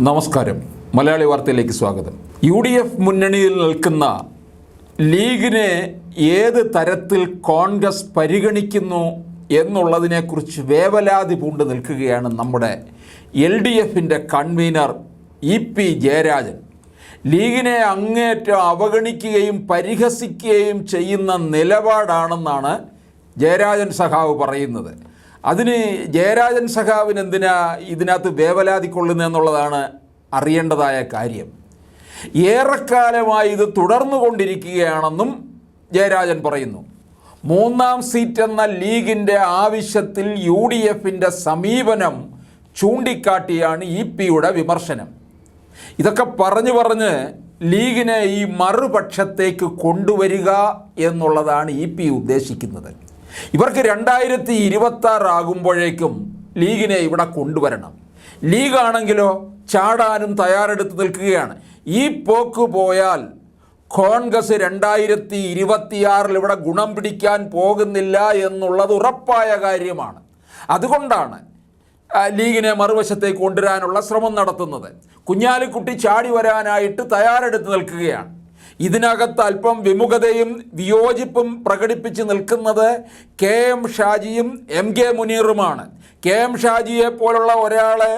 നമസ്കാരം. മലയാളി വാർത്തയിലേക്ക് സ്വാഗതം. UDF മുന്നണിയിൽ നിൽക്കുന്ന ലീഗിനെ ഏത് തരത്തിൽ കോൺഗ്രസ് പരിഗണിക്കുന്നു എന്നുള്ളതിനെക്കുറിച്ച് വേവലാതി പൂണ്ട് നിൽക്കുകയാണ് നമ്മുടെ LDFിൻ്റെ കൺവീനർ EP ജയരാജൻ. ലീഗിനെ അങ്ങേയറ്റം അവഗണിക്കുകയും പരിഹസിക്കുകയും ചെയ്യുന്ന നിലപാടാണെന്നാണ് ജയരാജൻ സഖാവ് പറയുന്നത്. അതിന് ജയരാജൻ സഖാവിന് എന്തിനാ ഇതിനകത്ത് വേവലാതി കൊള്ളുന്നതെന്നുള്ളതാണ് അറിയേണ്ടതായ കാര്യം. ഏറെക്കാലമായി ഇത് തുടർന്നു കൊണ്ടിരിക്കുകയാണെന്നും ജയരാജൻ പറയുന്നു. മൂന്നാം സീറ്റ് എന്ന ലീഗിൻ്റെ ആവശ്യത്തിൽ UDFിൻ്റെ സമീപനം ചൂണ്ടിക്കാട്ടിയാണ് EPയുടെ വിമർശനം. ഇതൊക്കെ പറഞ്ഞ് ലീഗിനെ ഈ മറുപക്ഷത്തേക്ക് കൊണ്ടുവരിക എന്നുള്ളതാണ് EP ഉദ്ദേശിക്കുന്നത്. ഇവർക്ക് 2026 ആകുമ്പോഴേക്കും ലീഗിനെ ഇവിടെ കൊണ്ടുവരണം. ലീഗാണെങ്കിലോ ചാടാനും തയ്യാറെടുത്ത് നിൽക്കുകയാണ്. ഈ പോക്ക് പോയാൽ കോൺഗ്രസ് 2026 ഇവിടെ ഗുണം പിടിക്കാൻ പോകുന്നില്ല എന്നുള്ളത് ഉറപ്പായ കാര്യമാണ്. അതുകൊണ്ടാണ് ലീഗിനെ മറുവശത്തേക്ക് കൊണ്ടുവരാനുള്ള ശ്രമം നടത്തുന്നത്. കുഞ്ഞാലിക്കുട്ടി ചാടി വരാനായിട്ട് തയ്യാറെടുത്ത് നിൽക്കുകയാണ്. ഇതിനകത്ത് അല്പം വിമുഖതയും വിയോജിപ്പും പ്രകടിപ്പിച്ച് നിൽക്കുന്നത് KM ഷാജിയും MK മുനീറുമാണ്. KM ഷാജിയെ പോലുള്ള ഒരാളെ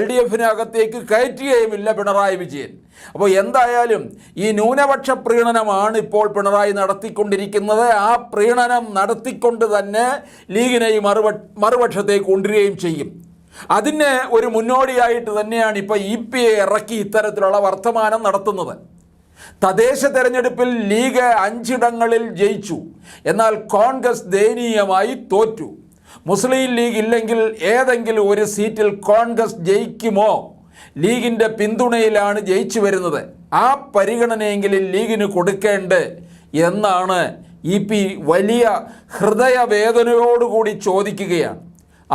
LDFിനകത്തേക്ക് കയറ്റുകയുമില്ല പിണറായി വിജയൻ. അപ്പോൾ എന്തായാലും ഈ ന്യൂനപക്ഷ പ്രീണനമാണ് ഇപ്പോൾ പിണറായി നടത്തിക്കൊണ്ടിരിക്കുന്നത്. ആ പ്രീണനം നടത്തിക്കൊണ്ട് തന്നെ ലീഗിനെ ഈ മറുപക്ഷത്തേക്ക് കൊണ്ടുവരികയും ചെയ്യും. അതിന് ഒരു മുന്നോടിയായിട്ട് തന്നെയാണ് ഇപ്പോൾ EPയെ ഇറക്കി ഇത്തരത്തിലുള്ള വർത്തമാനം നടത്തുന്നത്. തദ്ദേശ തെരഞ്ഞെടുപ്പിൽ ലീഗ് 5 ഇടങ്ങളിൽ ജയിച്ചു, എന്നാൽ കോൺഗ്രസ് ദയനീയമായി തോറ്റു. മുസ്ലിം ലീഗ് ഇല്ലെങ്കിൽ ഏതെങ്കിലും ഒരു സീറ്റിൽ കോൺഗ്രസ് ജയിക്കുമോ? ലീഗിൻ്റെ പിന്തുണയിലാണ് ജയിച്ചു വരുന്നത്. ആ പരിഗണനയെങ്കിലും ലീഗിന് കൊടുക്കേണ്ടത് എന്നാണ് EP വലിയ ഹൃദയവേദനയോടുകൂടി ചോദിക്കുകയാണ്.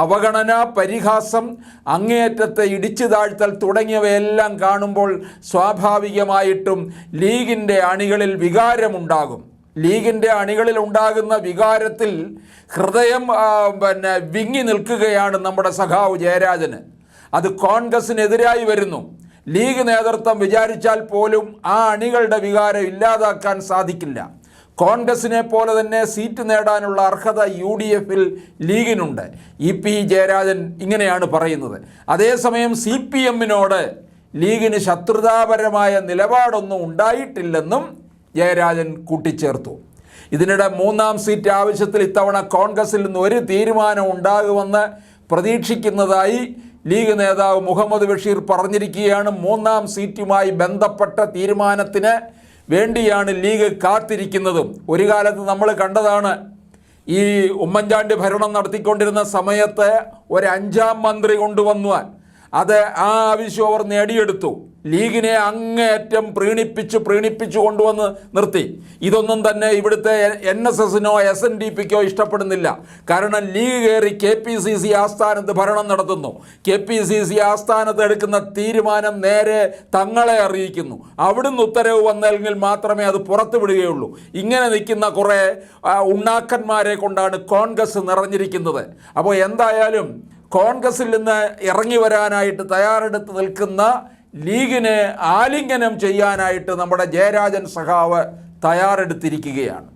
അവഗണന, പരിഹാസം, അങ്ങേയറ്റത്തെ ഇടിച്ചു താഴ്ത്തൽ തുടങ്ങിയവയെല്ലാം കാണുമ്പോൾ സ്വാഭാവികമായിട്ടും ലീഗിൻ്റെ അണികളിൽ വികാരമുണ്ടാകും. ലീഗിൻ്റെ അണികളിൽ ഉണ്ടാകുന്ന വികാരത്തിൽ ഹൃദയം വിങ്ങി നിൽക്കുകയാണ് നമ്മുടെ സഖാവ് ജയരാജന്. അത് കോൺഗ്രസിനെതിരായി വരുന്നു. ലീഗ് നേതൃത്വം വിചാരിച്ചാൽ പോലും ആ അണികളുടെ വികാരം ഇല്ലാതാക്കാൻ സാധിക്കില്ല. കോൺഗ്രസിനെ പോലെ തന്നെ സീറ്റ് നേടാനുള്ള അർഹത UDFിൽ ലീഗിനുണ്ട്. EP ജയരാജൻ ഇങ്ങനെയാണ് പറയുന്നത്. അതേസമയം CPMനോട് ലീഗിന് ശത്രുതാപരമായ നിലപാടൊന്നും ഉണ്ടായിട്ടില്ലെന്നും ജയരാജൻ കൂട്ടിച്ചേർത്തു. ഇതിനിടെ മൂന്നാം സീറ്റ് ആവശ്യത്തിൽ ഇത്തവണ കോൺഗ്രസിൽ നിന്ന് ഒരു തീരുമാനം ഉണ്ടാകുമെന്ന് പ്രതീക്ഷിക്കുന്നതായി ലീഗ് നേതാവ് മുഹമ്മദ് ബഷീർ പറഞ്ഞിരിക്കുകയാണ്. മൂന്നാം സീറ്റുമായി ബന്ധപ്പെട്ട തീരുമാനത്തിന് വേണ്ടിയാണ് ലീഗ് കാത്തിരിക്കുന്നതും. ഒരു കാലത്ത് നമ്മൾ കണ്ടതാണ്, ഈ ഉമ്മൻചാണ്ടി ഭരണം നടത്തിക്കൊണ്ടിരുന്ന സമയത്ത് ഒരു 5ാം മന്ത്രി കൊണ്ടുവന്നാൽ അത് ആ ആവശ്യം അവർ നേടിയെടുത്തു. ലീഗിനെ അങ്ങേയറ്റം പ്രീണിപ്പിച്ചു കൊണ്ടുവന്ന് നിർത്തി. ഇതൊന്നും തന്നെ ഇവിടുത്തെ NSSനോ SNDPക്കോ ഇഷ്ടപ്പെടുന്നില്ല. കാരണം ലീഗ് കയറി KPCC ആസ്ഥാനത്ത് ഭരണം നടത്തുന്നു. KPCC ആസ്ഥാനത്ത് എടുക്കുന്ന തീരുമാനം നേരെ തങ്ങളെ അറിയിക്കുന്നു. അവിടുന്ന് ഉത്തരവ് വന്നെങ്കിൽ മാത്രമേ അത് പുറത്തു വിടുകയുള്ളൂ. ഇങ്ങനെ നിൽക്കുന്ന കുറേ ഉണ്ണാക്കന്മാരെ കൊണ്ടാണ് കോൺഗ്രസ് നിറഞ്ഞിരിക്കുന്നത്. അപ്പോൾ എന്തായാലും കോൺഗ്രസിൽ നിന്ന് ഇറങ്ങി വരാനായിട്ട് തയ്യാറെടുത്ത് നിൽക്കുന്ന ലീഗിനെ ആലിംഗനം ചെയ്യാനായിട്ട് നമ്മുടെ ജയരാജൻ സഖാവ് തയ്യാറെടുത്തിരിക്കുകയാണ്.